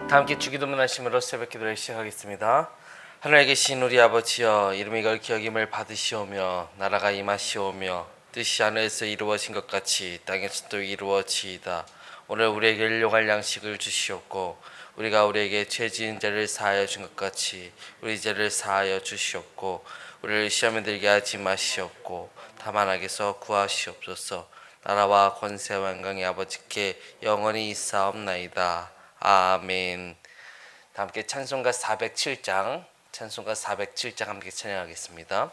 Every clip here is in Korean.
다 함께 주기도문 하심으로 새벽 기도를 시작하겠습니다. 하늘에 계신 우리 아버지여, 이름이 걸기 여김을 받으시오며 나라가 임하시오며 뜻이 하늘에서 이루어진 것 같이 땅에서도 이루어지이다. 오늘 우리에게 일용할 양식을 주시옵고 우리가 우리에게 죄 지은 자를 사하여 준 것 같이 우리 죄를 사하여 주시옵고 우리를 시험에 들게 하지 마시옵고 다만 악에서 구하시옵소서. 나라와 권세와 영광이 아버지께 영원히 있사옵나이다. 아멘. 다 함께 찬송가 407장 함께 찬양하겠습니다.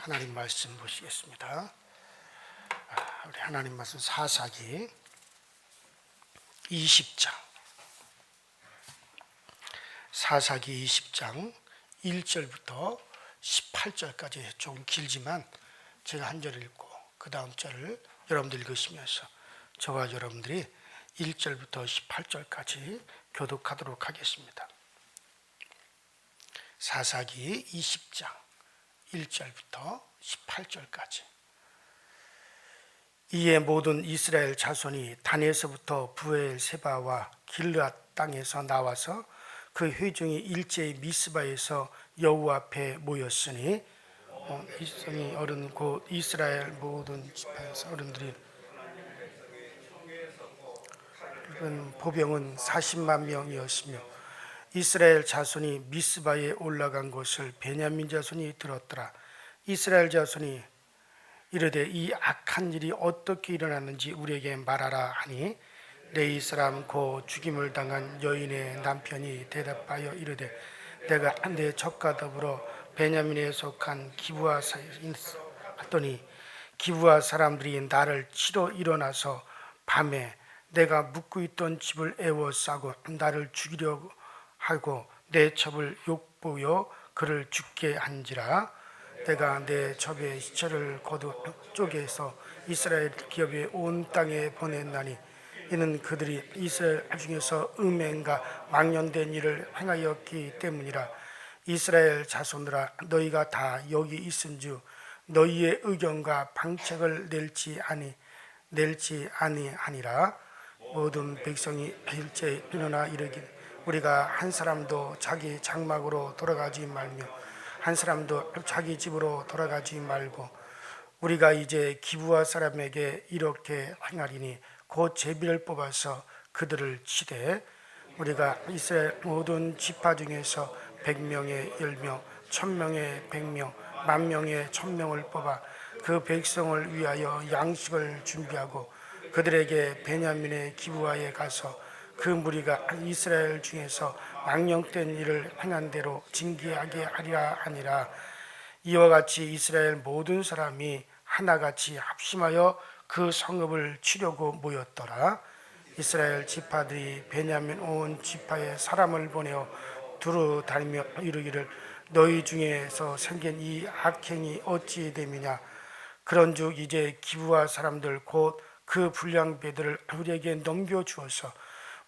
하나님 말씀 보시겠습니다. 우리 하나님 말씀 사사기 20장. 사사기 20장 1절부터 18절까지 좀 길지만 제가 한 절 읽고 그 다음 절을 여러분들 읽으시면서 저와 여러분들이 1절부터 18절까지 교독하도록 하겠습니다. 사사기 20장 1절부터 18절까지. 이에 모든 이스라엘 자손이 단에서부터 부엘세바와 길르앗 땅에서 나와서 그 회중이 일제히 미스바에서 여호와 앞에 모였으니 이스라엘 어른 곧 이스라엘 모든 지파에서 어른들이 보병은 40만 명이었으며 이스라엘 자손이 미스바에 올라간 것을 베냐민 자손이 들었더라. 이스라엘 자손이 이르되 이 악한 일이 어떻게 일어났는지 우리에게 말하라 하니 레위 사람 곧 죽임을 당한 여인의 남편이 대답하여 이르되 내가 내 적과 더불어 베냐민에 속한 기브아 사이에 갔더니 기브아 사람들이 나를 치러 일어나서 밤에 내가 묵고 있던 집을 에워싸고 나를 죽이려고 하고 내 첩을 욕보여 그를 죽게 한지라. 내가 내 첩의 시체를 거두 쪼개서 이스라엘 기업의 온 땅에 보냈나니 이는 그들이 이스라엘 중에서 음행과 망령된 일을 행하였기 때문이라. 이스라엘 자손들아 너희가 다 여기 있은즉 너희의 의견과 방책을 낼지 아니하니라. 모든 백성이 일제히 일어나 이르기를 우리가 한 사람도 자기 장막으로 돌아가지 말며 한 사람도 자기 집으로 돌아가지 말고 우리가 이제 기브아 사람에게 이렇게 행하리니 곧 제비를 뽑아서 그들을 치되 우리가 이스라엘 모든 지파 중에서 100명에 10명, 1000명에 100명, 10,000명에 1000명을 뽑아 그 백성을 위하여 양식을 준비하고 그들에게 베냐민의 기브아에 가서 그 무리가 이스라엘 중에서 망령된 일을 행한 대로 징계하게 하리라 하니라. 이와 같이 이스라엘 모든 사람이 하나같이 합심하여 그 성읍을 치려고 모였더라. 이스라엘 지파들이 베냐민 온 지파에 사람을 보내어 두루 다니며 이르기를 너희 중에서 생긴 이 악행이 어찌 됨이냐. 그런즉 이제 기브아 사람들 곧 그 불량배들을 우리에게 넘겨주어서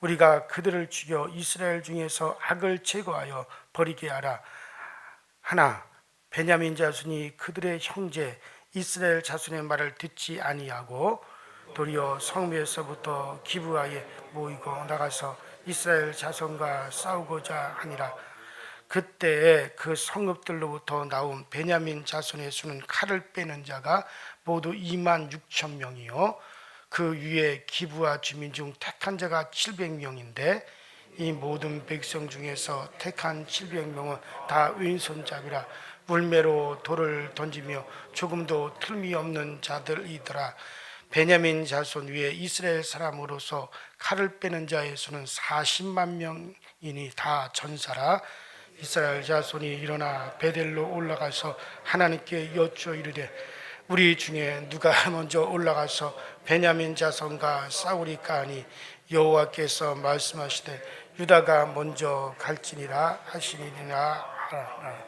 우리가 그들을 죽여 이스라엘 중에서 악을 제거하여 버리게 하라. 하나 베냐민 자손이 그들의 형제 이스라엘 자손의 말을 듣지 아니하고 도리어 성읍에서부터 기브아에 모이고 나가서 이스라엘 자손과 싸우고자 하니라. 그때에 그 성읍들로부터 나온 베냐민 자손의 수는 칼을 빼는 자가 모두 26,000명이요 그 위에 기브아 주민 중 택한 자가 700명인데 이 모든 백성 중에서 택한 700명은 다 왼손잡이라 물매로 돌을 던지며 조금도 틈이 없는 자들이더라. 베냐민 자손 위에 이스라엘 사람으로서 칼을 빼는 자의 수는 40만 명이니 다 전사라. 이스라엘 자손이 일어나 베델로 올라가서 하나님께 여쭈어 이르되 우리 중에 누가 먼저 올라가서 베냐민 자손과 싸우리까 하니 여호와께서 말씀하시되 유다가 먼저 갈지니라 하시니라 하라.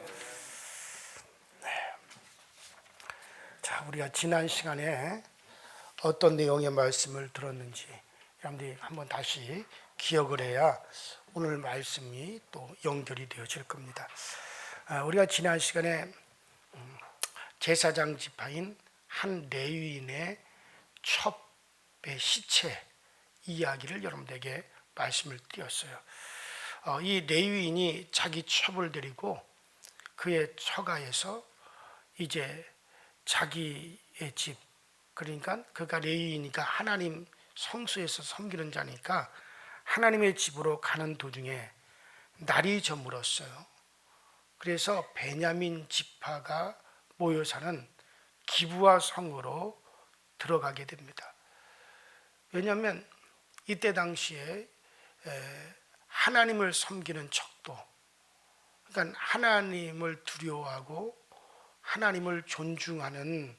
자, 우리가 지난 시간에 어떤 내용의 말씀을 들었는지 여러분들이 한번 다시 기억을 해야 오늘 말씀이 또 연결이 되어질 겁니다. 우리가 지난 시간에 제사장 지파인 한 레위인의 첩의 시체 이야기를 여러분들에게 말씀을 드렸어요. 이 레위인이 자기 첩을 데리고 그의 처가에서 이제 자기의 집, 그러니까 그가 레위인이니까 하나님 성소에서 섬기는 자니까 하나님의 집으로 가는 도중에 날이 저물었어요. 그래서 베냐민 지파가 모여 사는 기브아 성으로 들어가게 됩니다. 왜냐하면 이때 당시에 하나님을 섬기는 척도, 그러니까 하나님을 두려워하고 하나님을 존중하는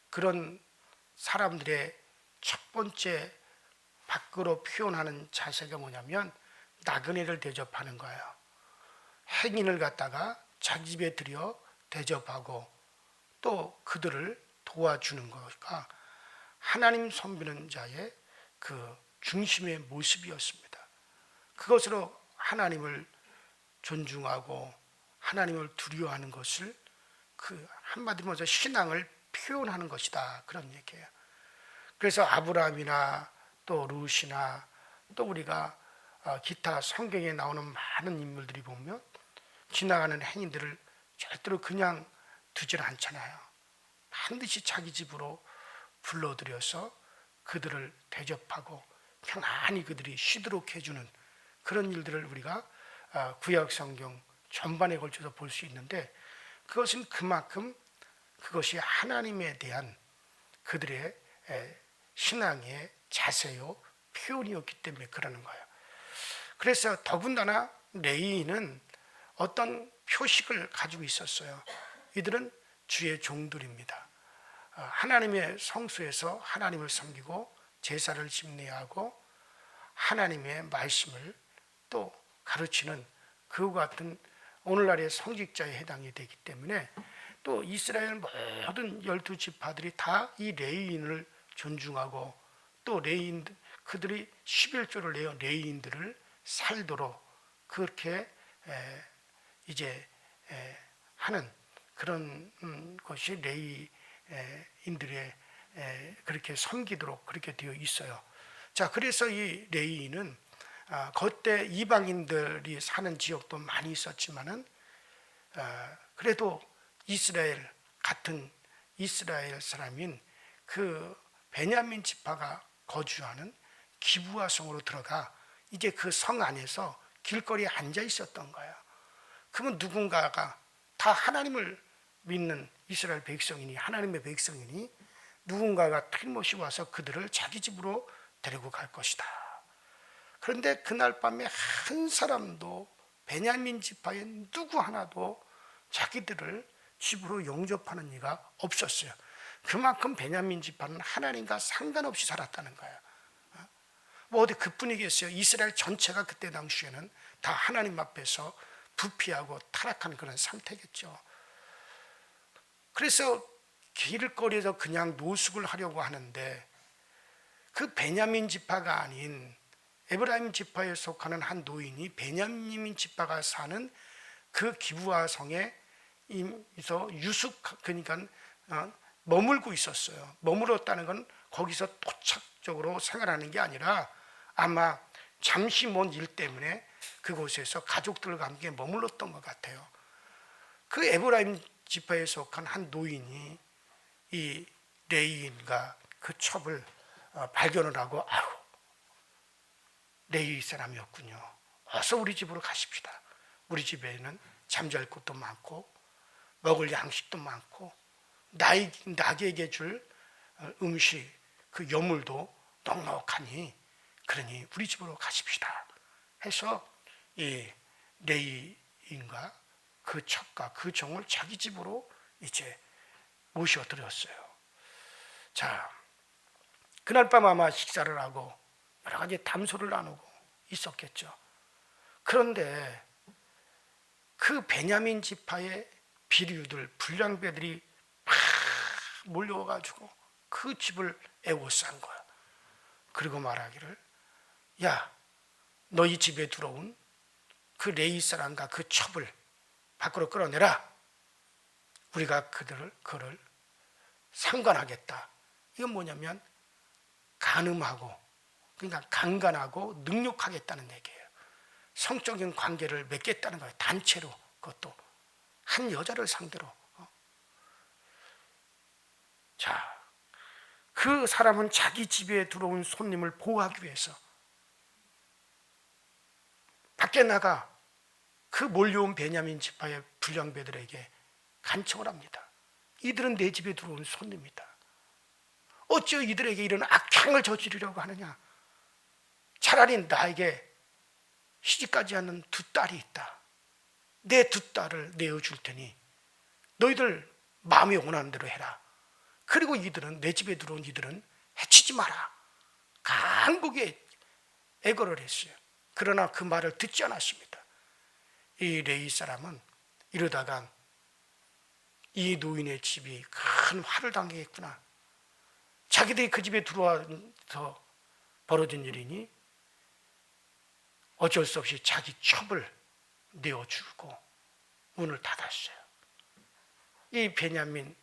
그런 사람들의 첫 번째 밖으로 표현하는 자세가 뭐냐면 나그네를 대접하는 거예요. 행인을 갖다가 자기 집에 들여 대접하고 또 그들을 도와주는 것과 하나님 섬기는 자의 그 중심의 모습이었습니다. 그것으로 하나님을 존중하고 하나님을 두려워하는 것을 그 한마디로 말해서 신앙을 표현하는 것이다, 그런 얘기예요. 그래서 아브라함이나 또 룻이나 또 우리가 기타 성경에 나오는 많은 인물들이 보면 지나가는 행인들을 절대로 그냥 두질 않잖아요. 반드시 자기 집으로 불러들여서 그들을 대접하고 평안히 그들이 쉬도록 해주는 그런 일들을 우리가 구약 성경 전반에 걸쳐서 볼 수 있는데, 그것은 그만큼 그것이 하나님에 대한 그들의 신앙의 자세요 표현이었기 때문에 그러는 거예요. 그래서 더군다나 레위인은 어떤 표식을 가지고 있었어요. 이들은 주의 종들입니다. 하나님의 성소에서 하나님을 섬기고 제사를 집례하고 하나님의 말씀을 또 가르치는 그와 같은 오늘날의 성직자에 해당이 되기 때문에 또 이스라엘 모든 12지파들이 다 이 레위인을 존중하고 또 레위인 그들이 11조를 내어 레위인들을 살도록 그렇게 이제 하는 그런 것이 레위인들의 그렇게 섬기도록 그렇게 되어 있어요. 자, 그래서 이 레위인은 그때 이방인들이 사는 지역도 많이 있었지만은 그래도 이스라엘 같은 이스라엘 사람인 그 베냐민 지파가 거주하는 기브아 성으로 들어가 이제 그 성 안에서 길거리에 앉아 있었던 거예요. 그러면 누군가가 다 하나님을 믿는 이스라엘 백성이니 하나님의 백성이니 누군가가 틀림없이 와서 그들을 자기 집으로 데리고 갈 것이다. 그런데 그날 밤에 한 사람도 베냐민 지파의 누구 하나도 자기들을 집으로 영접하는 이가 없었어요. 그만큼 베냐민 지파는 하나님과 상관없이 살았다는 거예요. 뭐 어디 그뿐이겠어요. 이스라엘 전체가 그때 당시에는 다 하나님 앞에서 부패하고 타락한 그런 상태겠죠. 그래서 길거리에서 그냥 노숙을 하려고 하는데 그 베냐민 지파가 아닌 에브라임 지파에 속하는 한 노인이 베냐민 지파가 사는 그 기브아 성에서 그러니까 머물고 있었어요. 머물었다는 건 거기서 토착적으로 생활하는 게 아니라 아마 잠시 먼 일 때문에 그곳에서 가족들과 함께 머물렀던 것 같아요. 그 에브라임 지파에 속한 한 노인이 이 레위인과 그 첩을 발견을 하고 아우, 레위 사람이었군요. 어서 우리 집으로 가십시다. 우리 집에는 잠잘 곳도 많고 먹을 양식도 많고 나에게 줄 음식 그 여물도 넉넉하니 그러니 우리 집으로 가십시다 해서 이 레위인과 그 첩과 그 종을 자기 집으로 이제 모셔드렸어요. 자, 그날 밤 아마 식사를 하고 여러 가지 담소를 나누고 있었겠죠. 그런데 그 베냐민 지파의 비류들, 불량배들이 막 몰려와가지고 그 집을 애워싼 거야. 그리고 말하기를, 야, 너희 집에 들어온 그 레위 사람과 그 첩을 밖으로 끌어내라. 우리가 그를 상관하겠다. 이건 뭐냐면 간음하고, 그러니까 강간하고 능욕하겠다는 얘기예요. 성적인 관계를 맺겠다는 거예요. 단체로, 그것도 한 여자를 상대로. 자, 그 사람은 자기 집에 들어온 손님을 보호하기 위해서 밖에 나가 그 몰려온 베냐민 지파의 불량배들에게 간청을 합니다. 이들은 내 집에 들어온 손님이다. 어찌 이들에게 이런 악행을 저지르려고 하느냐. 차라리 나에게 시집가지 않는 두 딸이 있다. 내 두 딸을 내어줄 테니 너희들 마음이 원하는 대로 해라. 그리고 이들은, 내 집에 들어온 이들은 해치지 마라. 간곡히 애걸을 했어요. 그러나 그 말을 듣지 않았습니다. 이 레위 사람은 이러다가 이 노인의 집이 큰 화를 당하겠구나. 자기들이 그 집에 들어와서 벌어진 일이니 어쩔 수 없이 자기 첩을 내어주고 문을 닫았어요. 이 베냐민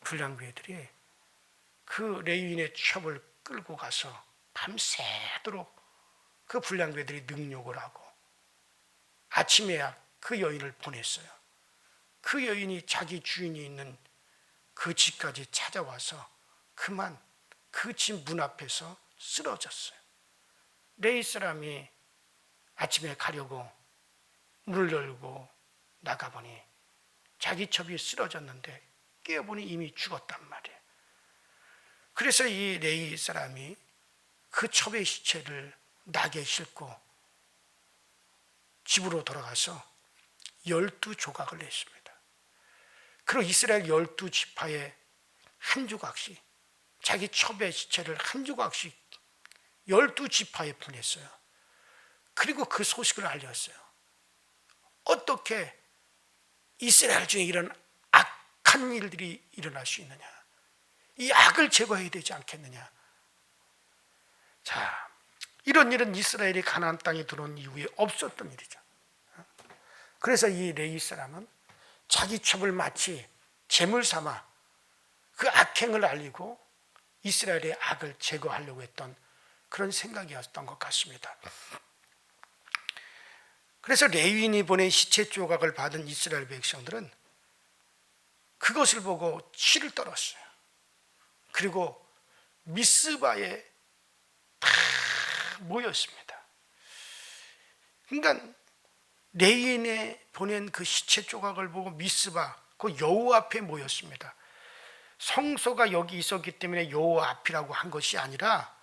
불량배들이 그 레위인의 첩을 끌고 가서 밤새도록 그 불량배들이 능욕을 하고 아침에야 그 여인을 보냈어요. 그 여인이 자기 주인이 있는 그 집까지 찾아와서 그만 그 집 문 앞에서 쓰러졌어요. 레위 사람이 아침에 가려고 문을 열고 나가보니 자기 첩이 쓰러졌는데 깨어보니 이미 죽었단 말이에요. 그래서 이 레위 사람이 그 첩의 시체를 낙에 싣고 집으로 돌아가서 12조각을 냈습니다. 그리고 이스라엘 12지파에 한 조각씩, 자기 첩의 시체를 한 조각씩 12지파에 보냈어요. 그리고 그 소식을 알렸어요. 어떻게 이스라엘 중에 이런 악한 일들이 일어날 수 있느냐? 이 악을 제거해야 되지 않겠느냐? 자, 이런 일은 이스라엘이 가나안 땅에 들어온 이후에 없었던 일이죠. 그래서 이 레위 사람은 자기 첩을 마치 제물 삼아 그 악행을 알리고 이스라엘의 악을 제거하려고 했던 그런 생각이었던 것 같습니다. 그래서 레위인이 보낸 시체 조각을 받은 이스라엘 백성들은 그것을 보고 치를 떨었어요. 그리고 미스바에 다 모였습니다. 그러니까 레위인이 보낸 그 시체 조각을 보고 미스바, 그 여호와 앞에 모였습니다. 성소가 여기 있었기 때문에 여호와 앞이라고 한 것이 아니라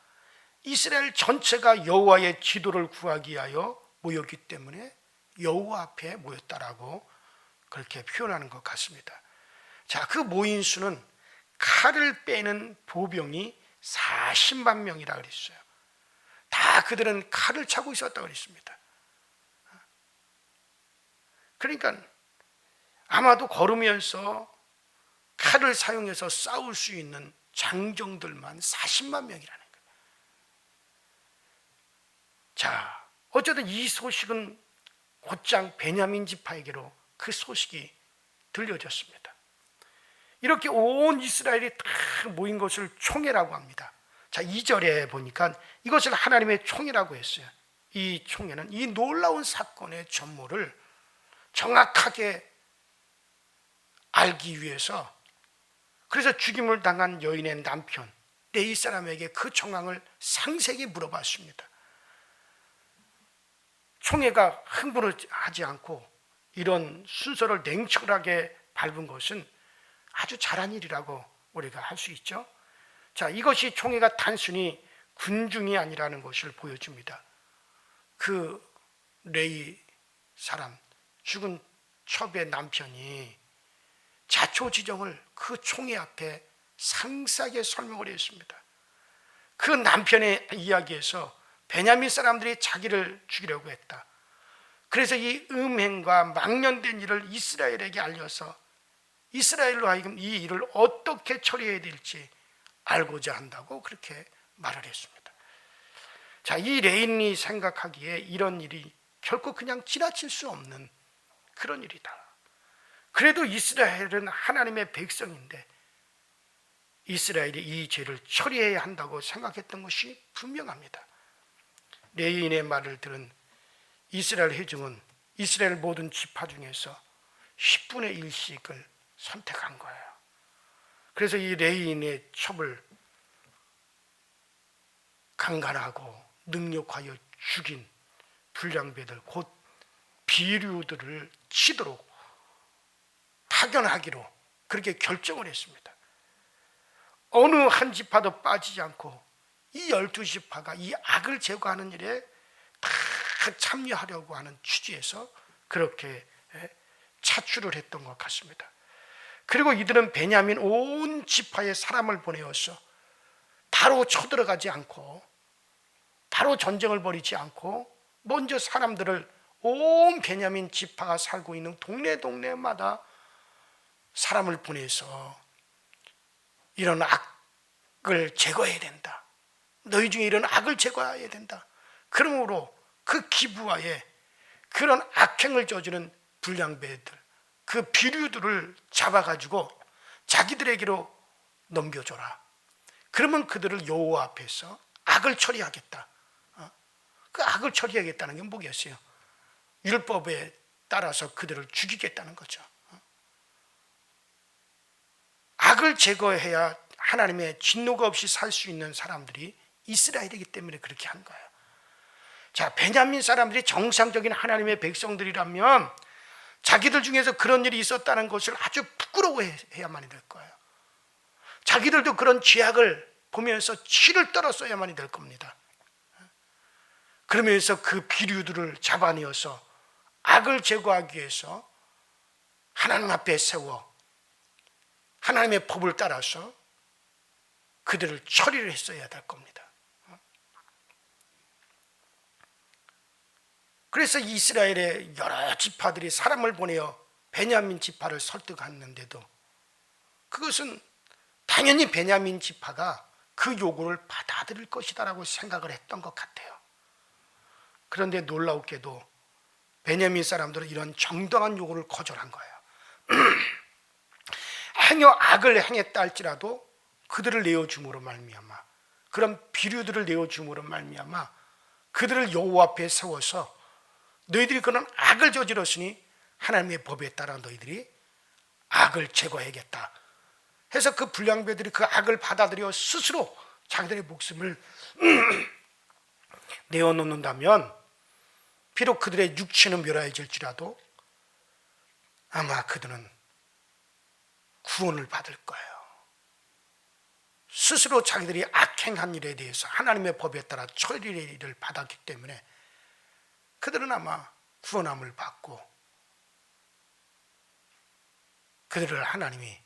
이스라엘 전체가 여호와의 지도를 구하기 위하여 모였기 때문에 여호와 앞에 모였다라고 그렇게 표현하는 것 같습니다. 자, 그 모인 수는 칼을 빼는 보병이 40만 명이라 그랬어요. 다 그들은 칼을 차고 있었다고 그랬습니다. 그러니까 아마도 걸으면서 칼을 사용해서 싸울 수 있는 장정들만 40만 명이라는 거예요. 자, 어쨌든 이 소식은 곧장 베냐민 지파에게로 그 소식이 들려졌습니다. 이렇게 온 이스라엘이 다 모인 것을 총회라고 합니다. 자, 2절에 보니까 이것을 하나님의 총회라고 했어요. 이 총회는 이 놀라운 사건의 전모를 정확하게 알기 위해서, 그래서 죽임을 당한 여인의 남편 레위 사람에게 그 정황을 상세히 물어봤습니다. 총회가 흥분하지 않고 이런 순서를 냉철하게 밟은 것은 아주 잘한 일이라고 우리가 할 수 있죠. 자, 이것이 총회가 단순히 군중이 아니라는 것을 보여줍니다. 그 레위 사람, 죽은 첩의 남편이 자초지종을 그 총회 앞에 상세하게 설명을 했습니다. 그 남편의 이야기에서 베냐민 사람들이 자기를 죽이려고 했다. 그래서 이 음행과 망령된 일을 이스라엘에게 알려서 이스라엘로 하여금 이 일을 어떻게 처리해야 될지 알고자 한다고 그렇게 말을 했습니다. 자, 이 레인이 생각하기에 이런 일이 결코 그냥 지나칠 수 없는 그런 일이다. 그래도 이스라엘은 하나님의 백성인데 이스라엘이 이 죄를 처리해야 한다고 생각했던 것이 분명합니다. 레위인의 말을 들은 이스라엘 회중은 이스라엘 모든 지파 중에서 10분의 1씩을 선택한 거예요. 그래서 이 레위인의 첩을 강간하고 능욕하여 죽인 불량배들, 곧 비류들을 치도록 파견하기로 그렇게 결정을 했습니다. 어느 한 지파도 빠지지 않고 이 12지파가 이 악을 제거하는 일에 다 참여하려고 하는 취지에서 그렇게 차출을 했던 것 같습니다. 그리고 이들은 베냐민 온 지파에 사람을 보내어서 바로 쳐들어가지 않고 바로 전쟁을 벌이지 않고 먼저 사람들을 온 베냐민 지파가 살고 있는 동네마다 사람을 보내서 이런 악을 제거해야 된다. 너희 중에 이런 악을 제거해야 된다. 그러므로 그 기브아에 그런 악행을 저지른 불량배들, 그 비류들을 잡아가지고 자기들에게로 넘겨줘라. 그러면 그들을 여호와 앞에서 악을 처리하겠다. 그 악을 처리하겠다는 게 뭐겠어요? 율법에 따라서 그들을 죽이겠다는 거죠. 악을 제거해야 하나님의 진노가 없이 살 수 있는 사람들이 이스라엘이기 때문에 그렇게 한 거예요. 자, 베냐민 사람들이 정상적인 하나님의 백성들이라면 자기들 중에서 그런 일이 있었다는 것을 아주 부끄러워해야만이 될 거예요. 자기들도 그런 죄악을 보면서 치를 떨었어야만이 될 겁니다. 그러면서 그 비류들을 잡아내어서 악을 제거하기 위해서 하나님 앞에 세워 하나님의 법을 따라서 그들을 처리를 했어야 될 겁니다. 그래서 이스라엘의 여러 지파들이 사람을 보내어 베냐민 지파를 설득했는데도 그것은 당연히 베냐민 지파가 그 요구를 받아들일 것이다라고 생각을 했던 것 같아요. 그런데 놀라웠게도 베냐민 사람들은 이런 정당한 요구를 거절한 거예요. 행여 악을 행했다 할지라도 그들을 내어줌으로 말미암아, 그런 비류들을 내어줌으로 말미암아 그들을 여호와 앞에 세워서 너희들이 그런 악을 저질렀으니 하나님의 법에 따라 너희들이 악을 제거해야겠다 해서 그 불량배들이 그 악을 받아들여 스스로 자기들의 목숨을 내어놓는다면 비록 그들의 육체는 멸하여질지라도 아마 그들은 구원을 받을 거예요. 스스로 자기들이 악행한 일에 대해서 하나님의 법에 따라 처리를 받았기 때문에 그들은 아마 구원함을 받고 그들을 하나님이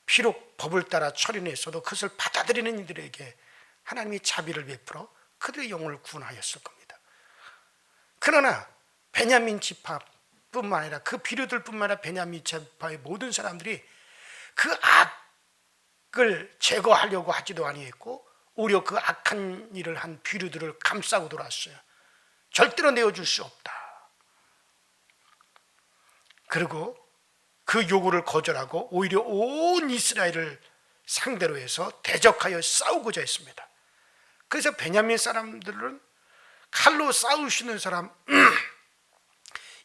비록 법을 따라 처리했어도 그것을 받아들이는 이들에게 하나님이 자비를 베풀어 그들의 영혼을 구원하였을 겁니다. 그러나 베냐민 지파뿐만 아니라 그 비류들뿐만 아니라 베냐민 지파의 모든 사람들이 그 악을 제거하려고 하지도 아니했고 오히려 그 악한 일을 한 비류들을 감싸고 돌았어요. 절대로 내어줄 수 없다. 그리고 그 요구를 거절하고 오히려 온 이스라엘을 상대로 해서 대적하여 싸우고자 했습니다. 그래서 베냐민 사람들은 칼로 싸울 수 있는 사람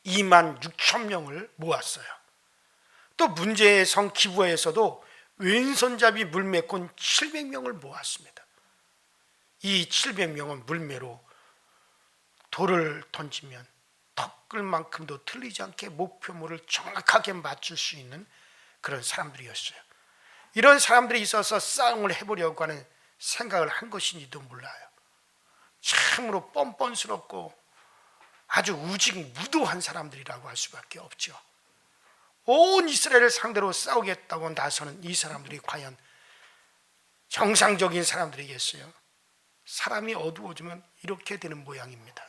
2만 6천 명을 모았어요. 또 문제의 성 기브아에서도 왼손잡이 물매꾼 700명을 모았습니다. 이 700명은 물매로 돌을 던지면 덕글만큼도 틀리지 않게 목표물을 정확하게 맞출 수 있는 그런 사람들이었어요. 이런 사람들이 있어서 싸움을 해보려고 하는 생각을 한 것인지도 몰라요. 참으로 뻔뻔스럽고 아주 우직무도한 사람들이라고 할 수밖에 없죠. 온 이스라엘을 상대로 싸우겠다고 나서는 이 사람들이 과연 정상적인 사람들이겠어요? 사람이 어두워지면 이렇게 되는 모양입니다.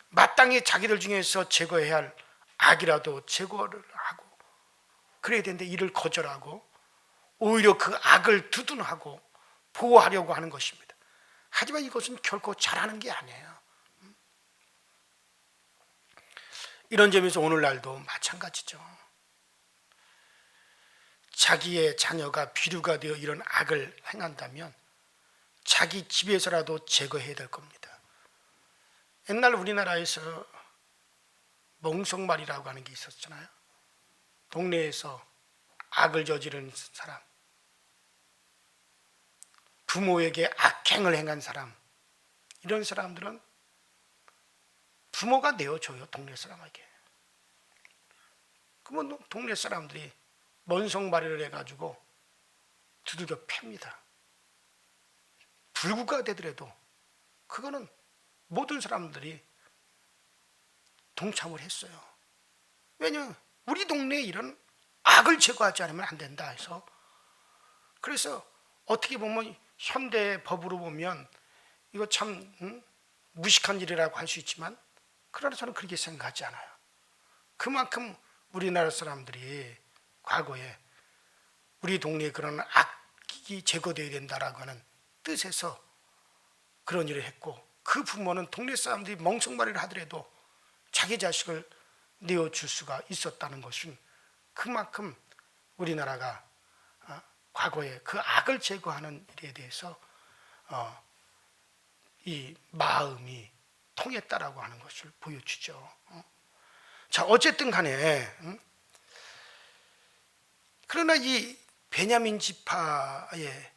마땅히 자기들 중에서 제거해야 할 악이라도 제거를 하고 그래야 되는데 이를 거절하고 오히려 그 악을 두둔하고 보호하려고 하는 것입니다. 하지만 이것은 결코 잘하는 게 아니에요. 이런 점에서 오늘날도 마찬가지죠. 자기의 자녀가 비류가 되어 이런 악을 행한다면 자기 집에서라도 제거해야 될 겁니다. 옛날 우리나라에서 멍석말이라고 하는 게 있었잖아요. 동네에서 악을 저지른 사람, 부모에게 악행을 행한 사람, 이런 사람들은 부모가 내어줘요, 동네 사람에게. 그러면 동네 사람들이 먼성마리를 해가지고 두들겨 팹니다. 불구가 되더라도 그거는 모든 사람들이 동참을 했어요. 왜냐하면 우리 동네에 이런 악을 제거하지 않으면 안 된다 해서, 그래서 어떻게 보면 현대 법으로 보면 이거 참 무식한 일이라고 할 수 있지만, 그러나 저는 그렇게 생각하지 않아요. 그만큼 우리나라 사람들이 과거에 우리 동네에 그런 악이 제거되어야 된다라고 하는 뜻에서 그런 일을 했고, 그 부모는 동네 사람들이 멍석말이를 하더라도 자기 자식을 내어줄 수가 있었다는 것은 그만큼 우리나라가 과거에 그 악을 제거하는 일에 대해서 이 마음이 통했다라고 하는 것을 보여주죠. 자, 어쨌든 간에 그러나 이 베냐민 지파의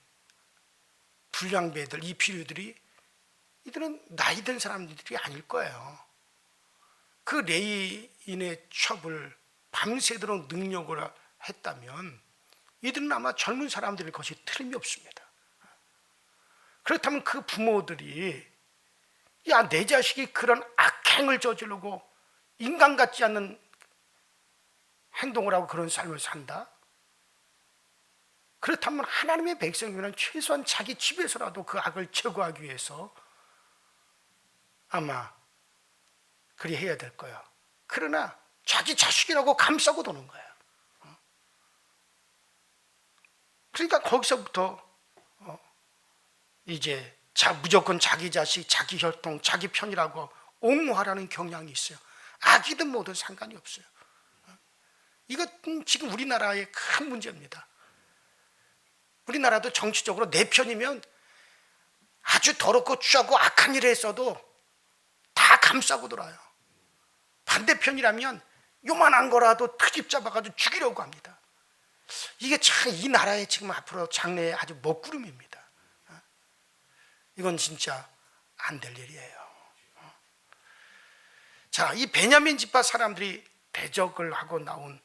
불량배들, 이 비류들이 이들은 나이 든 사람들이 아닐 거예요. 그 레위인의 첩을 밤새도록 능력을 했다면 이들은 아마 젊은 사람들일 것이 틀림이 없습니다. 그렇다면 그 부모들이, 야, 내 자식이 그런 악행을 저지르고 인간 같지 않는 행동을 하고 그런 삶을 산다? 그렇다면 하나님의 백성이면 최소한 자기 집에서라도 그 악을 제거하기 위해서 아마 그리 해야 될 거야. 그러나 자기 자식이라고 감싸고 도는 거야. 그러니까 거기서부터 이제 무조건 자기 자식, 자기 혈통, 자기 편이라고 옹호하라는 경향이 있어요. 악이든 뭐든 상관이 없어요. 이것은 지금 우리나라의 큰 문제입니다. 우리나라도 정치적으로 내 편이면 아주 더럽고 추하고 악한 일을 했어도 다 감싸고 돌아요. 반대편이라면 요만한 거라도 트집 잡아가지고 죽이려고 합니다. 이게 참 이 나라의 지금 앞으로 장래의 아주 먹구름입니다. 이건 진짜 안 될 일이에요. 자, 이 베냐민 지파 사람들이 대적을 하고 나온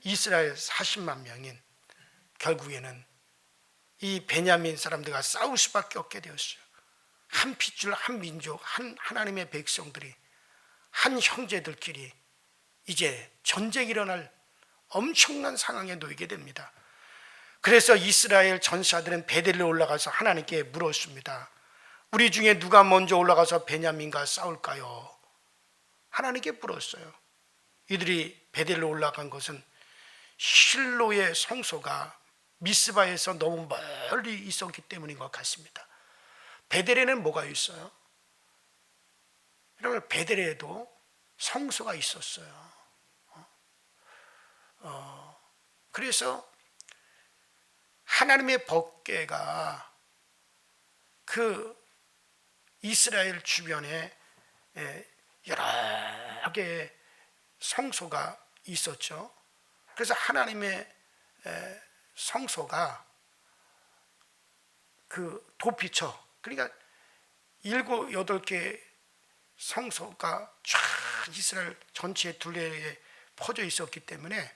이스라엘 40만 명인, 결국에는 이 베냐민 사람들과 싸울 수밖에 없게 되었어요. 한 핏줄, 한 민족, 한 하나님의 백성들이, 한 형제들끼리 이제 전쟁이 일어날 엄청난 상황에 놓이게 됩니다. 그래서 이스라엘 전사들은 베델로 올라가서 하나님께 물었습니다. 우리 중에 누가 먼저 올라가서 베냐민과 싸울까요? 하나님께 물었어요. 이들이 베델로 올라간 것은 실로의 성소가 미스바에서 너무 멀리 있었기 때문인 것 같습니다. 베델에는 뭐가 있어요? 여러분, 베델에도 성소가 있었어요. 그래서 하나님의 법궤가 그 이스라엘 주변에 여러 개의 성소가 있었죠. 그래서 하나님의 성소가 그 도피처, 그러니까 7, 8개 성소가 쫙 이스라엘 전체의 둘레에 퍼져 있었기 때문에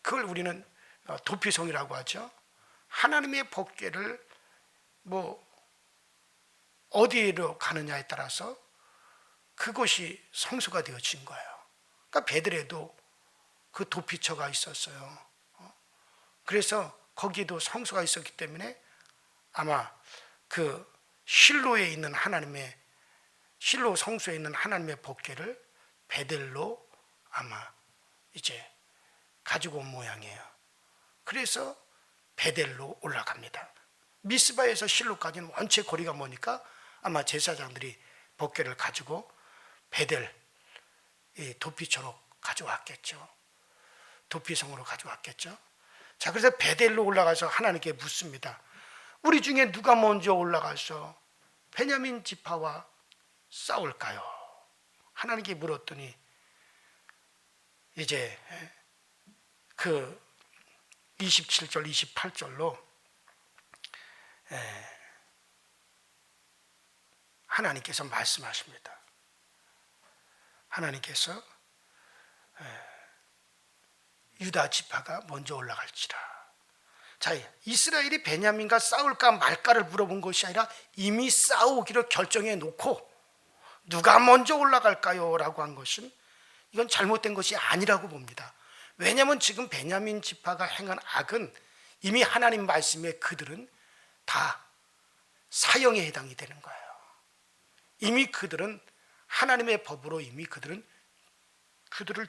그걸 우리는 도피성이라고 하죠. 하나님의 법궤를 뭐 어디로 가느냐에 따라서 그것이 성소가 되어진 거예요. 그러니까 베들에도 그 도피처가 있었어요. 그래서 거기에도 성소가 있었기 때문에 아마 그 실로에 있는 하나님의, 실로 성소에 있는 하나님의 법궤를 베델로 아마 이제 가지고 온 모양이에요. 그래서 베델로 올라갑니다. 미스바에서 실로까지는 원체 거리가 머니까 아마 제사장들이 법궤를 가지고 베델, 이 도피처로 가져왔겠죠. 도피성으로 가져왔겠죠. 자, 그래서 베델로 올라가서 하나님께 묻습니다. 우리 중에 누가 먼저 올라가서 베냐민 지파와 싸울까요? 하나님께 물었더니 이제 그 27절, 28절로 하나님께서 말씀하십니다. 하나님께서 유다 지파가 먼저 올라갈지라. 자, 이스라엘이 베냐민과 싸울까 말까를 물어본 것이 아니라 이미 싸우기로 결정해 놓고 누가 먼저 올라갈까요? 라고 한 것은 이건 잘못된 것이 아니라고 봅니다. 왜냐하면 지금 베냐민 지파가 행한 악은 이미 하나님 말씀에 그들은 다 사형에 해당이 되는 거예요. 이미 그들은 하나님의 법으로 이미 그들을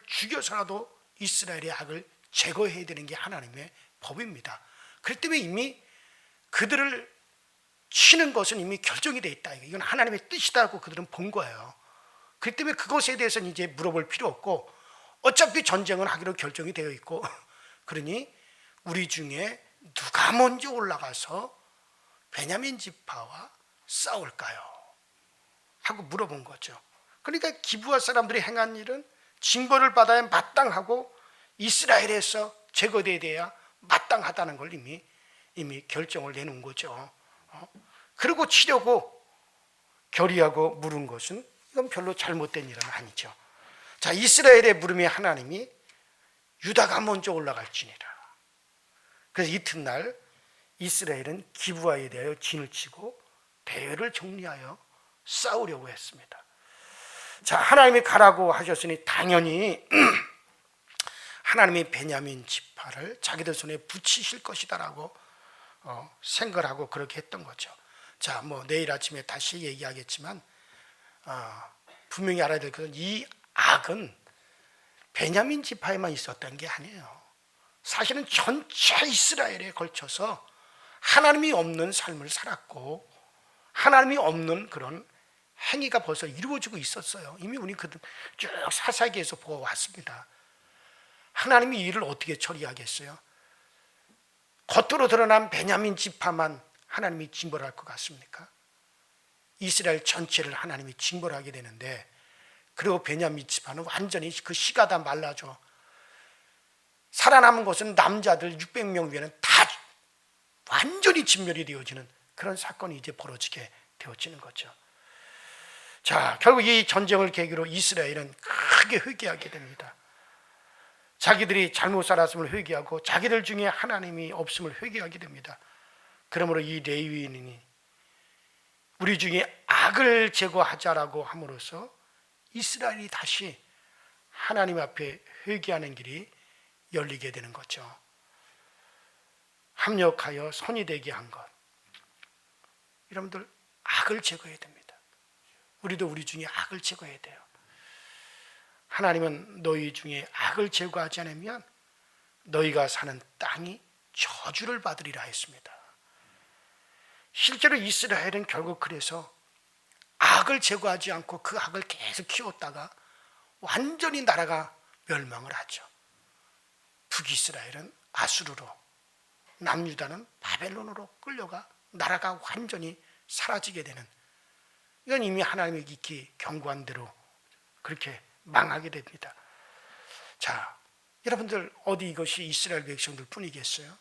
죽여서라도 이스라엘의 악을 제거해야 되는 게 하나님의 법입니다. 그렇기 때문에 이미 그들을 치는 것은 이미 결정이 되어 있다. 이건 하나님의 뜻이다고 그들은 본 거예요. 그렇기 때문에 그것에 대해서는 이제 물어볼 필요 없고, 어차피 전쟁은 하기로 결정이 되어 있고, 그러니 우리 중에 누가 먼저 올라가서 베냐민 지파와 싸울까요? 하고 물어본 거죠. 그러니까 기브아 사람들이 행한 일은 징벌을 받아야 마땅하고 이스라엘에서 제거되어야 마땅하다는 걸 이미 결정을 내놓은 거죠. 그리고 치려고 결의하고 물은 것은 이건 별로 잘못된 일은 아니죠. 자, 이스라엘의 물음에 하나님이 유다가 먼저 올라갈지니라. 그래서 이튿날 이스라엘은 기브아에 대하여 진을 치고 대회를 정리하여 싸우려고 했습니다. 자, 하나님이 가라고 하셨으니 당연히 하나님이 베냐민 지파를 자기들 손에 붙이실 것이다라고 생각을 하고 그렇게 했던 거죠. 자, 뭐 내일 아침에 다시 얘기하겠지만 분명히 알아야 될 것은 이 악은 베냐민 지파에만 있었던 게 아니에요. 사실은 전체 이스라엘에 걸쳐서 하나님이 없는 삶을 살았고 하나님이 없는 그런 행위가 벌써 이루어지고 있었어요. 이미 우리 쭉 사사기에서 보아왔습니다. 하나님이 이 일을 어떻게 처리하겠어요? 겉으로 드러난 베냐민 지파만 하나님이 징벌할 것 같습니까? 이스라엘 전체를 하나님이 징벌하게 되는데, 그리고 베냐민 지파는 완전히 그 씨가 다 말라져 살아남은 것은 남자들 600명 외에는 다 완전히 진멸이 되어지는 그런 사건이 이제 벌어지게 되어지는 거죠. 자, 결국 이 전쟁을 계기로 이스라엘은 크게 회개하게 됩니다. 자기들이 잘못 살았음을 회개하고 자기들 중에 하나님이 없음을 회개하게 됩니다. 그러므로 이 레위인이 우리 중에 악을 제거하자라고 함으로써 이스라엘이 다시 하나님 앞에 회개하는 길이 열리게 되는 거죠. 합력하여 손이 되게 한 것. 여러분들, 악을 제거해야 됩니다. 우리도 우리 중에 악을 제거해야 돼요. 하나님은 너희 중에 악을 제거하지 않으면 너희가 사는 땅이 저주를 받으리라 했습니다. 실제로 이스라엘은 결국 그래서 악을 제거하지 않고 그 악을 계속 키웠다가 완전히 나라가 멸망을 하죠. 북이스라엘은 아수르로, 남유다는 바벨론으로 끌려가 나라가 완전히 사라지게 되는, 이건 이미 하나님의 익히 경고한 대로 그렇게 망하게 됩니다. 자, 여러분들, 어디 이것이 이스라엘 백성들 뿐이겠어요?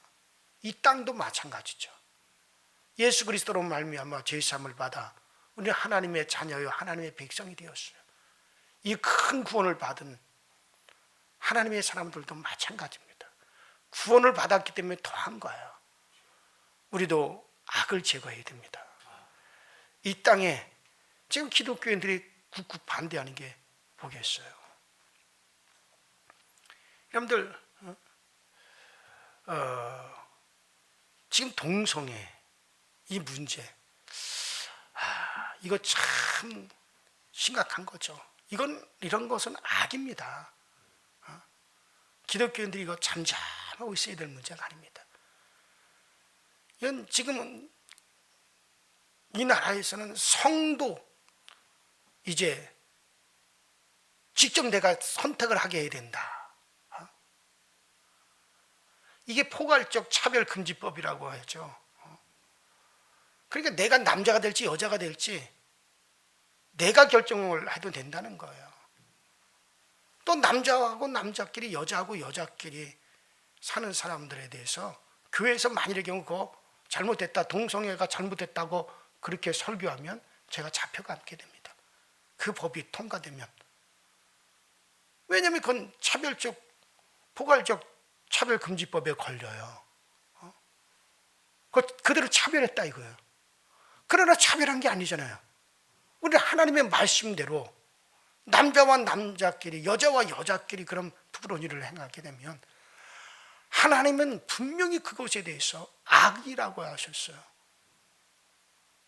이 땅도 마찬가지죠. 예수 그리스도로 말미암아 죄사함을 받아 우리는 하나님의 자녀요 하나님의 백성이 되었어요. 이 큰 구원을 받은 하나님의 사람들도 마찬가지입니다. 구원을 받았기 때문에 더한 거예요. 우리도 악을 제거해야 됩니다. 이 땅에 지금 기독교인들이 굳굳 반대하는 게 뭐겠어요? 여러분들, 지금 동성애 이 문제, 이거 참 심각한 거죠. 이런 것은 악입니다. 기독교인들이 이거 잠잠하고 있어야 될 문제가 아닙니다. 이건 지금 이 나라에서는 성도 이제 직접 내가 선택을 하게 해야 된다. 이게 포괄적 차별금지법이라고 하죠. 그러니까 내가 남자가 될지 여자가 될지 내가 결정을 해도 된다는 거예요. 또 남자하고 남자끼리, 여자하고 여자끼리 사는 사람들에 대해서 교회에서 만일의 경우 그거 잘못됐다, 동성애가 잘못됐다고 그렇게 설교하면 제가 잡혀가게 됩니다. 그 법이 통과되면. 왜냐하면 그건 포괄적 차별금지법에 걸려요. 그들을 차별했다 이거예요. 그러나 차별한 게 아니잖아요. 우리 하나님의 말씀대로 남자와 남자끼리, 여자와 여자끼리 그런 부끄러운 일을 행하게 되면 하나님은 분명히 그것에 대해서 악이라고 하셨어요.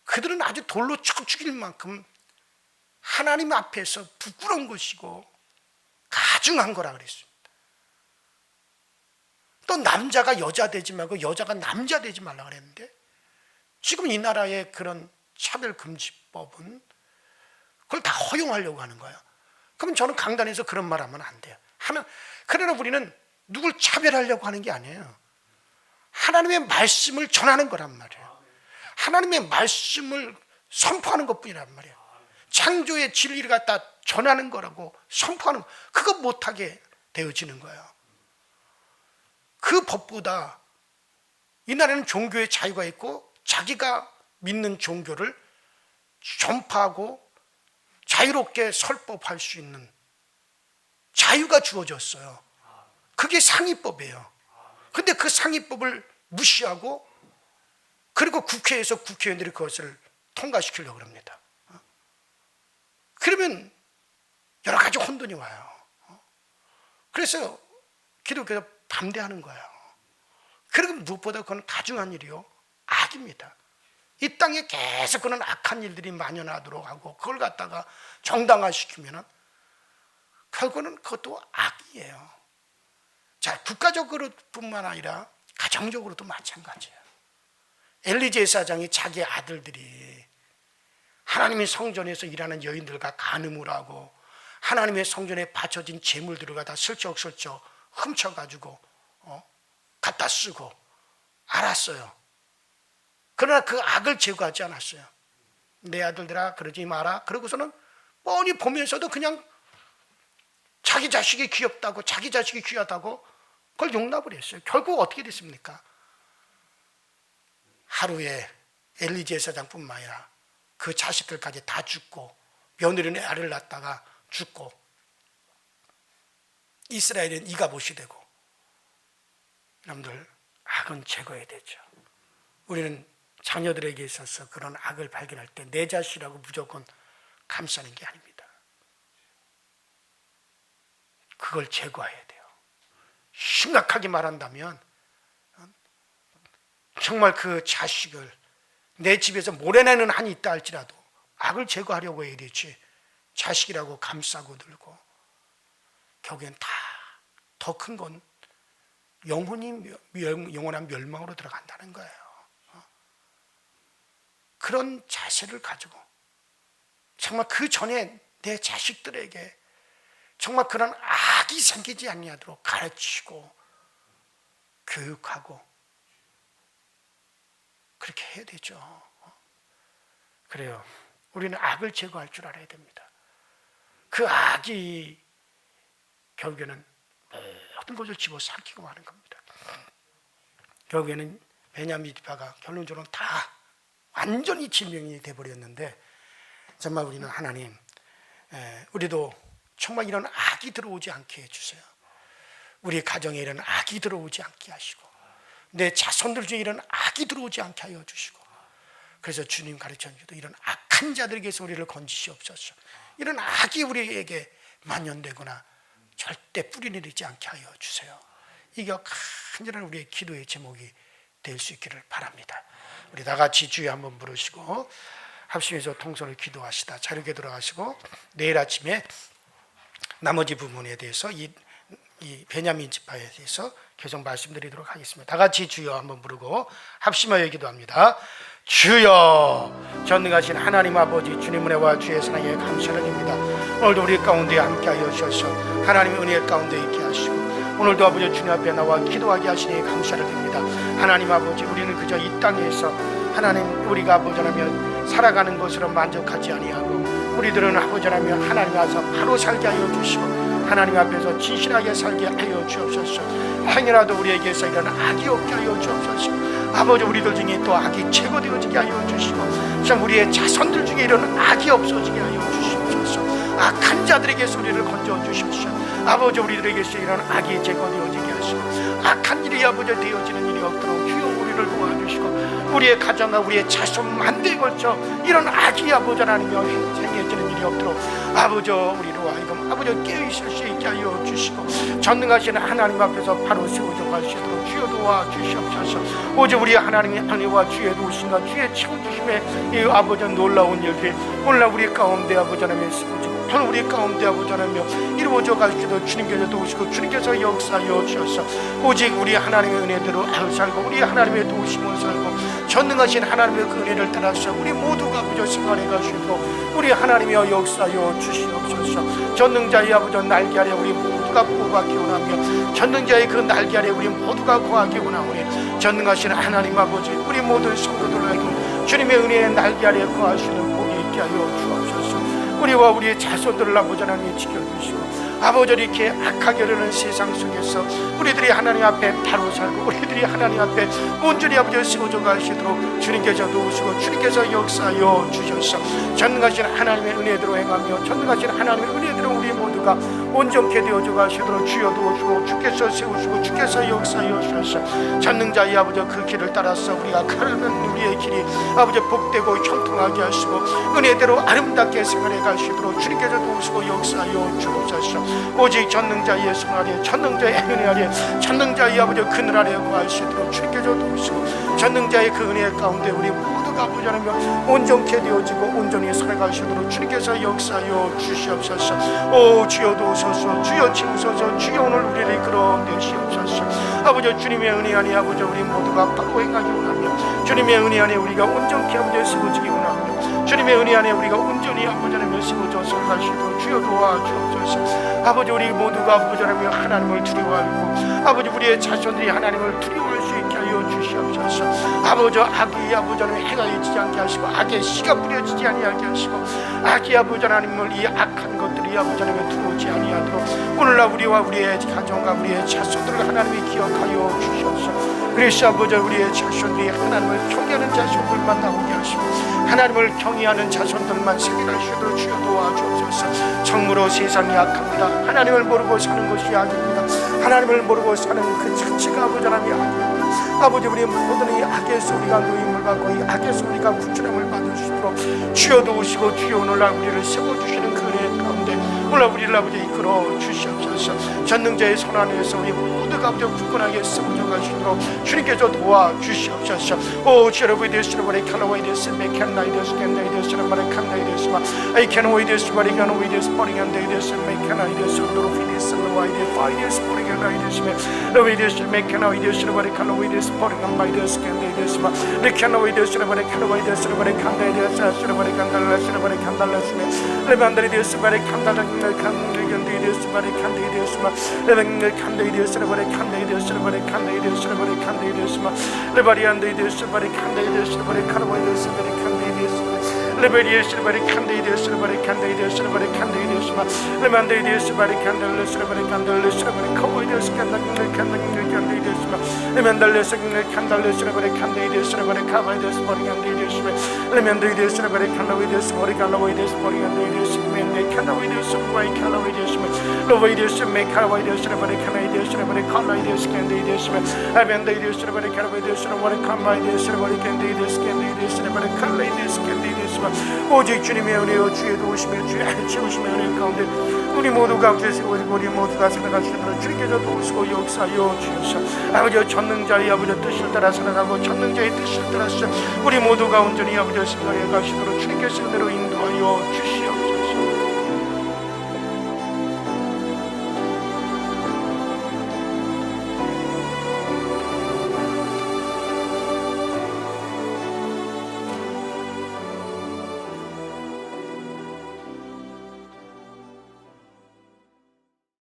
그들은 아주 돌로 쳐 죽일 만큼 하나님 앞에서 부끄러운 것이고 가증한 거라 그랬습니다. 또 남자가 여자 되지 말고 여자가 남자 되지 말라 그랬는데, 지금 이 나라의 그런 차별금지법은 그걸 다 허용하려고 하는 거예요. 그럼 저는 강단에서 그런 말 하면 안 돼요. 그러나 우리는 누굴 차별하려고 하는 게 아니에요. 하나님의 말씀을 전하는 거란 말이에요. 하나님의 말씀을 선포하는 것뿐이란 말이에요. 창조의 진리를 갖다 전하는 거라고 선포하는 거, 그거 못하게 되어지는 거예요. 그 법보다 이 나라는 종교의 자유가 있고 자기가 믿는 종교를 전파하고 자유롭게 설법할 수 있는 자유가 주어졌어요. 그게 상위법이에요. 근데 그 상위법을 무시하고, 그리고 국회에서 국회의원들이 그것을 통과시키려고 합니다. 그러면 여러 가지 혼돈이 와요. 그래서 기독교가 반대하는 거예요. 그리고 무엇보다 그건 가증한 일이요, 악입니다. 이 땅에 계속 그런 악한 일들이 만연하도록 하고 그걸 갖다가 정당화시키면 결국은 그것도 악이에요. 자, 국가적으로 뿐만 아니라 가정적으로도 마찬가지예요. 엘리 제사장이 자기 아들들이 하나님의 성전에서 일하는 여인들과 간음을 하고 하나님의 성전에 바쳐진 재물들을 갖다 슬쩍슬쩍 훔쳐가지고 갖다 쓰고 알았어요. 그러나 그 악을 제거하지 않았어요. 내 아들들아 그러지 마라. 그러고서는 뻔히 보면서도 그냥 자기 자식이 귀엽다고, 자기 자식이 귀하다고 그걸 용납을 했어요. 결국 어떻게 됐습니까? 하루에 엘리 제사장뿐만 아니라 그 자식들까지 다 죽고, 며느리는 아를 낳다가 죽고, 이스라엘은 이가봇이 되고. 여러분들, 악은 제거해야 되죠. 우리는 자녀들에게 있어서 그런 악을 발견할 때 내 자식이라고 무조건 감싸는 게 아닙니다. 그걸 제거해야 돼요. 심각하게 말한다면 정말 그 자식을 내 집에서 몰아내는 한이 있다 할지라도 악을 제거하려고 해야 되지, 자식이라고 감싸고 들고 결국엔 다 더 큰 건 영원한 멸망으로 들어간다는 거예요. 그런 자세를 가지고 정말 그 전에 내 자식들에게 정말 그런 악이 생기지 아니하도록 가르치고 교육하고 그렇게 해야 되죠. 그래요. 우리는 악을 제거할 줄 알아야 됩니다. 그 악이 결국에는 모든 것을 집어삼키고 마는 겁니다. 결국에는 베냐민 지파가 결론적으로 다 완전히 진명이 돼버렸는데, 정말 우리는 하나님, 우리도 정말 이런 악이 들어오지 않게 해주세요. 우리 가정에 이런 악이 들어오지 않게 하시고, 내 자손들 중에 이런 악이 들어오지 않게 하여 주시고, 그래서 주님 가르쳐주셔도 이런 악한 자들에게서 우리를 건지시옵소서. 이런 악이 우리에게 만연되거나 절대 뿌리내리지 않게 하여 주세요. 이게 간절한 우리의 기도의 제목이 될 수 있기를 바랍니다. 우리 다 같이 주여 한번 부르시고 합심해서 통성을 기도하시다 자유롭게 돌아가시고, 내일 아침에 나머지 부분에 대해서 이 베냐민 지파에 대해서 계속 말씀드리도록 하겠습니다. 다 같이 주여 한번 부르고 합심하여 기도합니다. 주여, 전능하신 하나님 아버지, 주님의 은혜와 주의 사랑에 감사를 드립니다. 오늘도 우리 가운데 함께하여 주셔서 하나님의 은혜 가운데 있게 하시고, 오늘도 아버지 주님 앞에 나와 기도하게 하시니 감사를 드립니다. 하나님 아버지, 우리는 그저 이 땅에서 하나님 우리가 아버지라면 살아가는 것으로 만족하지 아니하고, 우리들은 아버지라면 하나님 와서 바로 살게 하여 주시고 하나님 앞에서 진실하게 살게 하여 주옵소서. 행여라도 우리에게서 이런 악이 없게 하여 주옵소서. 아버지, 우리들 중에 또 악이 제거되어지게 하여 주시고, 참 우리의 자손들 중에 이런 악이 없어지게 하여 주시옵소서. 악한 자들에게서 우리를 건져 주십시오. 아버지, 우리들에게서 이런 악이 제거되어지게 하시고 악한 일이 아버지 되어지는 일이 없도록 주여 우리를 도와주시고 우리의 가정과 우리의 자손 만대에 걸쳐 이런 악이 아버지 하나님여 행해지는 일이 없도록 아버지 우리로 하여금 아버지 깨어있을 수 있게 하여 주시고 전능하신 하나님 앞에서 바로 세워져 가시도록 주여 도와주시옵소서. 오직 우리 하나님의 은혜와 주의 도우심과 주의 채워주심에 이 아버지 놀라운 일들이 오늘날 우리 가운데 아버지 하나님의 오늘 우리 가운데 아버지 하나님여 이루어져 가시도록 주님께서 도우시고 주님께서 역사하여 주셔서 오직 우리 하나님의 은혜대로 살고 우리 하나님의 도우심을 살고 전능하신 하나님의 그 은혜를 따라서 우리 모두가 아버지 생활해 가시도록 우리 하나님이여 역사하여 주시옵소서. 전능자의 아버지 날개 아래 우리 모두가 거하기 원하며 전능자의 그 날개 아래 우리 모두가 거하기 원하오니 전능하신 하나님 아버지 우리 모든 성도들에게 주님의 은혜의 날개 아래 거하시는 복이 있게 하여 주옵소서. 우리와 우리의 자손들을 아버지 하나님이 지켜주시고 아버지 이렇게 악하게 흐르는 세상 속에서 우리들이 하나님 앞에 바로 살고 우리들이 하나님 앞에 온전히 아버지 세워져 가시도록 주님께서 도우시고 주님께서 역사하여 주셔서 전능하신 하나님의 은혜대로 행하며 전능하신 하나님의 은혜대로 우리 모두가 온전케 되어져 가시도록 주여 도우시고 주께서 세우시고 주께서 역사하여 주셔서 전능자의 아버지 그 길을 따라서 우리가 가는 우리의 길이 아버지 복되고 형통하게 하시고 은혜대로 아름답게 생활해 가시도록 주님께서 도우시고 역사하여 주옵소서. 오직 전능자의 손 아래 전능자의 은혜 아래 전능자의 아버지 그늘 아래 거하시도록 주님께서 도우시고 전능자의 그 은혜 가운데 우리 모두가 아버지 하나며 온전케 되어지고 온전히 살아가시도록 주님께서 역사하여 주시옵소서. 오 주여 도우소서 주여 치우소서 주여 오늘 우리를 이끌어내시옵소서. 아버지 주님의 은혜 안에 아버지 우리 모두가 바로 행하기 원하며 주님의 은혜 안에 우리가 온전케 아버지 세워지기 원하며 주님의 은혜 안에 우리가 온전히 아버지 하나며 세워져 살아가시도록 주여 도와주옵소서. 아버지 우리 모두가 아버지 하나며 하나님을 두려워하고 아버지 우리의 자손들이 하나님을 두려워할 수 있게 하여 주시옵소서. 아버지 악이 아버지 하나님 해가 있지 않게 하시고 악의 씨가 뿌려지지 아니하게 하시고 악이 아버지 하나님을 이 악한 것들이 아버지 하나님에 들어오지 아니하도록 오늘날 우리와 우리의 가정과 우리의 자손들을 하나님이 기억하여 주시옵소서. 그래서 아버지 우리의 자손들이 하나님을 경외하는 자손들만 나오게 하시고 하나님을 경외하는 자손들만 생겨나시도록 주여 도와주옵소서. 정므로 세상이 악합니다. 하나님을 모르고 사는 것이 악입니다. 하나님을 모르고 사는 그 자체가 아버지 하나님이 악입니다. 아버지 우리 모든 이 악에서 우리가 노임을 받고 이 악에서 우리가 구출함을 받을 수 있도록 주여 도우시고 주여 오늘날 우리를 세워주시는 그 은혜 가운데 오늘날 우리를 아버지 이끌어 주시옵소서. 전능자의 손 안에서 우리 모두가 아버지 굳건하게 세워져 가시도록 주님께서 도와주시옵소서. 오 주여러분이 되시는 칼라와이 되시 메칸나이 되시 캔나이 되시는 말에 칸나이 되시마 아이 캐노이 되시 말이 캐노이 되시 버링한다이 되시 메칸나이 되시 로로피 되시 로와이 되시 파이 되시 버링한다이 되시메 로이 되시 메칸나이 되시는 말에 칼라와이 되시 버링한다이 되시 캔나이 되시마 메칸나이 되시는 말에 칼라와이 되시 말에 칸나이 되시 말에 칸달라시 말에 칸달라시메 레반다리 되시 말에 칸달라 칸나이 되시 말에 칸나이 되시마 레뱅 칸나이 되시 말에 칸나이 되시 말에 칸나이 되시 말에 칸나이 되시마 레바리안다이 되시 말에 칸나이 되시 말에 칼라와이 되시 말에 칸나이 되시 레베리에 실바리 칸데이 데스르바리 칸데이 데스르바리 칸데이 데스마 레만데이 데스바리 칸델레 스르바리 칸델레 스르바리 커보이 데스 칸데이 칸데이 데스마 레만달레 스르바리 칸달레 스르바리 칸데이 데스르바리 카바이 데스바리 칸데이 데스마 레만데이 데스르바리 칸다위 데스바리 칸다위 데스바리 칸데이 데스메 칸다위 데스바리 칸다위 데스마 로바이 데스메 카바이 데스르바리 칸데이 데스르바리 칸다이 데스 칸데이 데스마 레만데이 데스르바리 칸다위 데스르바리 칸바이 데스르바리 칸데이 데스 칸데이 데스르바리 칸데이 데스 칸데이 데스마 오직 주님의 은혜와 주의 도우심에 주의 채우심의 은혜 가운데 우리 모두가 계시고 우리 모두가 살아가시도록 주님께서 도우시고 역사하여 주셔서 아버지 전능자의 아버지 뜻을 따라 살아가고 전능자의 뜻을 따라서 우리 모두가 온전히 아버지 생각해 가시도록 주님께서 은혜로 인도하여 주시옵소서.